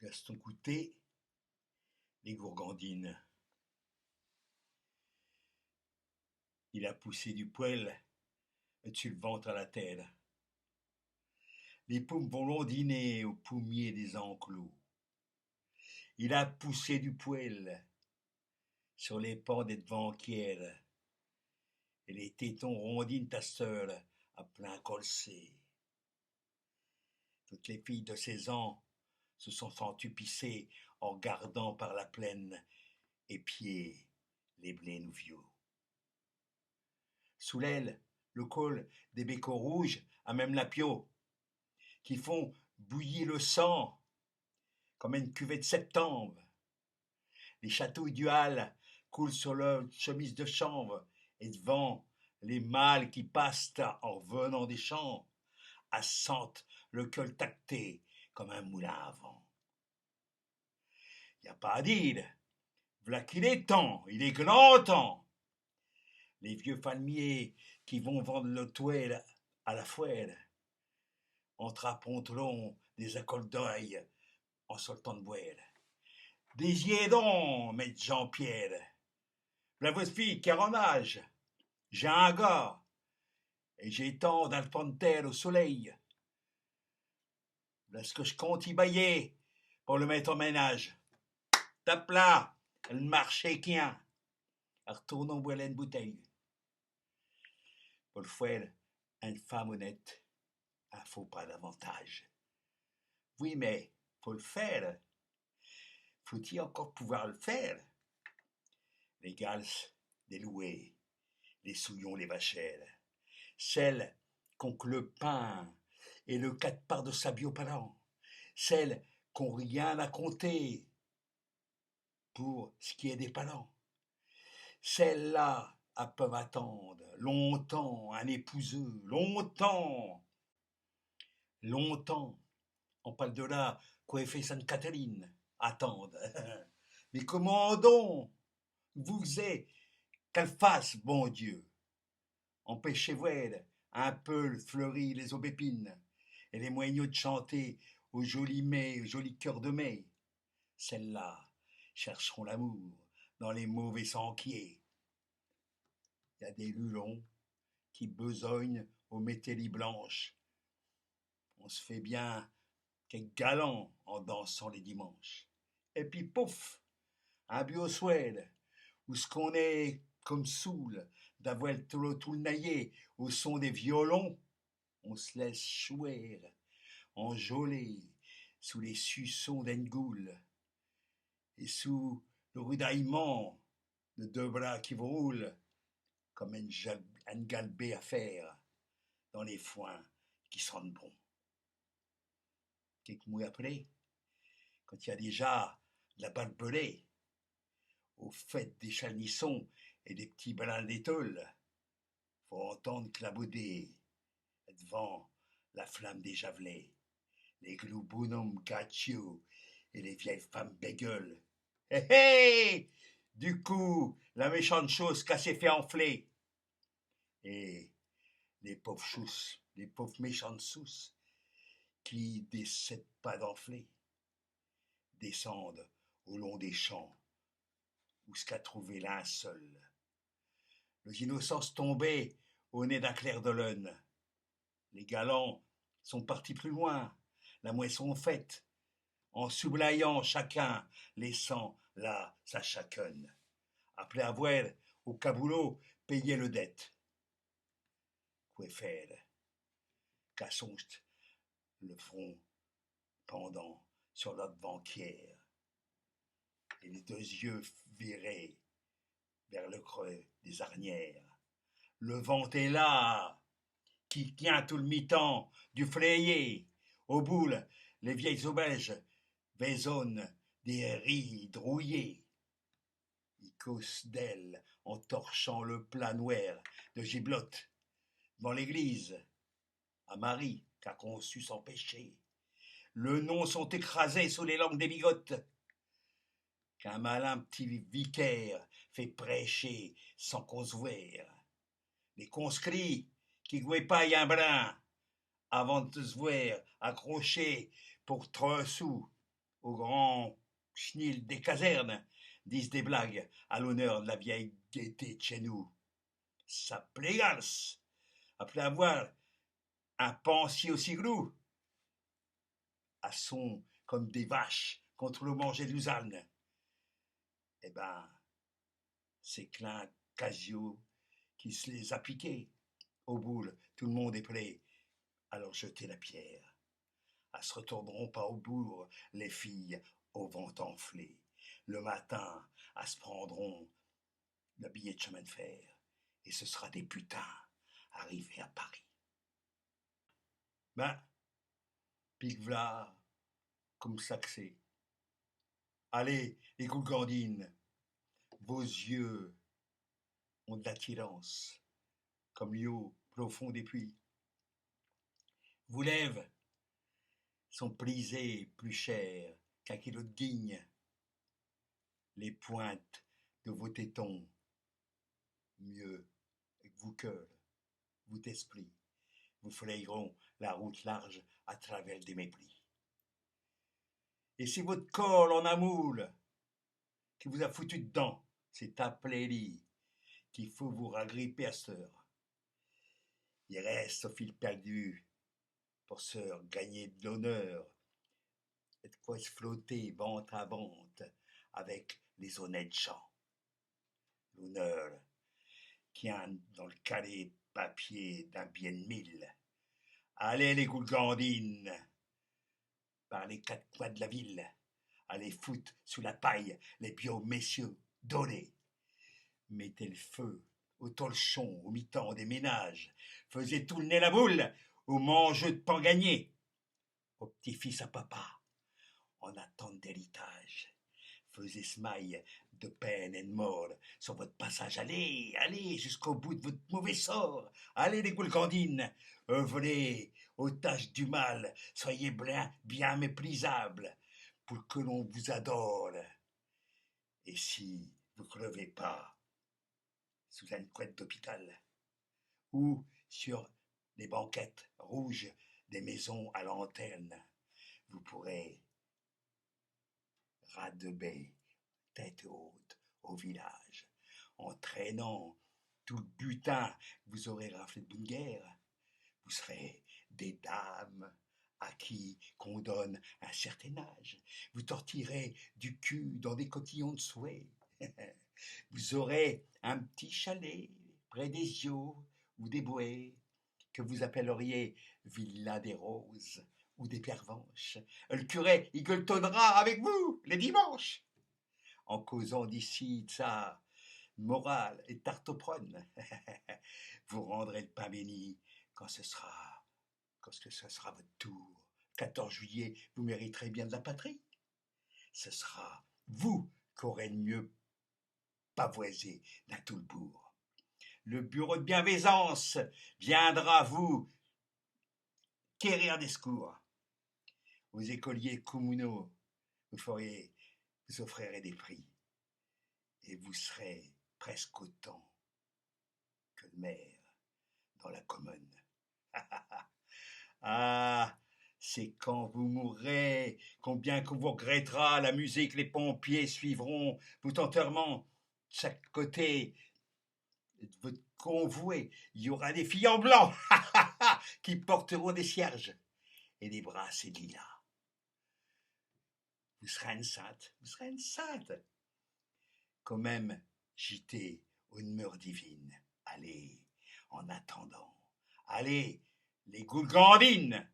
Gaston Coutet, les gourgandines. Il a poussé du poêle dessus le ventre à la terre. Les poumes vont rondiner au pommier des enclos. Il a poussé du poêle sur les pans des banquières. Et les tétons rondinent ta sœur à plein colsé. Toutes les filles de 16 ans se sont senties pisser en regardant par la plaine épier les blés nouviaux. Sous l'aile, le col des bécots rouges a même la pio, qui font bouillir le sang comme une cuvée de septembre. Les chatouilles du hall coulent sur leur chemise de chanvre et devant les mâles qui passent en revenant des champs, assentent le col tacté comme un moulin à vent. Y a pas à dire, v'là qu'il est temps, il est grand temps. Les vieux palmiers qui vont vendre le toile à la fouelle, entre appontelons des accols d'oeil en sortant de boile. Disiez donc, maître Jean-Pierre, v'là votre fille qui a en âge, j'ai un gars, et j'ai tant d'alpentère au soleil. V'là ce que je compte y bailler pour le mettre en ménage. Tape là, le marché qu'un, retournons boire une bouteille. Pour le faire, une femme honnête, il ne faut pas davantage. Oui, mais faut le faire. Faut-il encore pouvoir le faire? Les galses, les loués, les souillons, les vachères, celles qu'ont que le pain et le 4 parts de sabio par an, celles qu'ont rien à compter pour ce qui est des parents. Celles-là peuvent attendre longtemps un épouseux, longtemps. On parle de là qu'au fait Sainte-Catherine, attendre. Mais comment donc vous êtes qu'elle fasse, bon Dieu? Empêchez-vous un peu le fleuri les aubépines et les moignons de chanter au joli mai, au joli cœur de mai. Celles-là chercheront l'amour dans les mauvais sentiers. Il y a des lulons qui besognent aux métellies blanches. On se fait bien quelques galants en dansant les dimanches. Et puis pouf, un bioswell, où ce qu'on est comme saoul d'avoir tout le naillé au son des violons, on se laisse chouer, enjôler sous les suçons d'Engoul et sous le rudaillement de deux bras qui vous roulent comme un galbé à faire dans les foins qui sentent bon. Quelques mois après, quand il y a déjà de la barbelée, aux fêtes des chalnissons et des petits brins d'étole, faut entendre clabauder devant la flamme des javelets, les glous bonhommes gâchiots et les vieilles femmes bégueules. Hé hé! Du coup, la méchante chose qu'a s'est fait enfler. Et les pauvres chousses, les pauvres méchantes sousses, qui décèdent pas d'enfler, descendent au long des champs, où ce qu'a trouvé linceul. Les innocences tombaient au nez d'un clair de lune. Les galants sont partis plus loin, la moisson faite, en soublayant chacun, laissant là sa chacune. Après avoir, au caboulot, payé le dette. Quoi faire? Qu'à songe le front pendant sur notre banquière, et les deux yeux virés vers le creux des harnières. Le vent est là, qui tient tout le mi-temps du flayé. Au boule, les vieilles auberges vaisonnent des rides rouillées. Ils causent d'elles en torchant le plat noir de giblotte devant l'église, à Marie qu'a conçu sans péché. Le nom sont écrasés sous les langues des bigotes, qu'un malin petit vicaire fait prêcher sans qu'on se voie. Les conscrits qui gouépaillent un brin avant de se voir accrochés pour 3 sous au grand chenil des casernes, disent des blagues à l'honneur de la vieille gaieté de chez nous. Ça plégance, après avoir un pensier aussi gros, à son comme des vaches contre le manger de Lausanne. Eh ben, c'est Clin Casio qui se les a piqués. Au boule, tout le monde est prêt à leur jeter la pierre. Elles se retourneront pas au bourg, les filles au ventre enflé. Le matin, elles se prendront le billet de chemin de fer, et ce sera des putains arrivés à Paris. Ben, pique v'là, comme ça que c'est. Allez, les gourgandines, vos yeux ont de l'attirance, comme l'eau profond des puits. Vos lèvres sont prisées plus chères qu'un kilo de guigne. Les pointes de vos tétons, mieux que vos cœurs, votre esprit, vous frayeront la route large à travers des mépris. Et si votre col en amoule qui vous a foutu dedans, c'est appelé lit qu'il faut vous ragripper à cette heure. Il reste au fil perdu pour se gagner de l'honneur et de quoi se flotter ventre à ventre avec les honnêtes gens. L'honneur qui a dans le calé papier d'un bien de mille. Allez les gourgandines, par les quatre coins de la ville, allez foutre sous la paille les piaux messieurs, donnez. Mettez le feu au torchon au mi-temps des ménages, faisez tourner la boule au mangeux de pain gagné, au petit-fils à papa, en attente d'héritage. Faisez smaille de peine et de mort sur votre passage. Allez, allez, jusqu'au bout de votre mauvais sort. Allez, les gourgandines, œuvrez aux tâches du mal. Soyez bien méprisables pour que l'on vous adore. Et si vous crevez pas sous une couette d'hôpital ou sur les banquettes rouges des maisons à lanterne, vous pourrez radeber tête haute au village, en traînant tout le butin que vous aurez raflé de bonne guerre. Vous serez des dames à qui qu'on donne un certain âge. Vous tortillerez du cul dans des cotillons de souhait. Vous aurez un petit chalet près des eaux ou des bouées que vous appelleriez Villa des Roses ou des Pervenches. Le curé, il gueuletonnera avec vous les dimanches en causant d'ici, de ça, morale et tartoprone. Vous rendrez le pain béni quand ce sera votre tour. 14 juillet, vous mériterez bien de la patrie. Ce sera vous qu'aurez le mieux pavoisé dans tout le bourg. Le bureau de bienfaisance viendra vous quérir des secours. Aux écoliers communaux, vous offrirez des prix. Et vous serez presque autant que le maire dans la commune. Ah, c'est quand vous mourrez, combien que vous regretterez la musique, les pompiers suivront votre enterrement. De chaque côté de votre convoi, il y aura des filles en blanc qui porteront des cierges et des bracelets lilas. Vous serez une sainte. Quand même gîté aux mœurs divines. Allez, en attendant, allez, les gourgandines!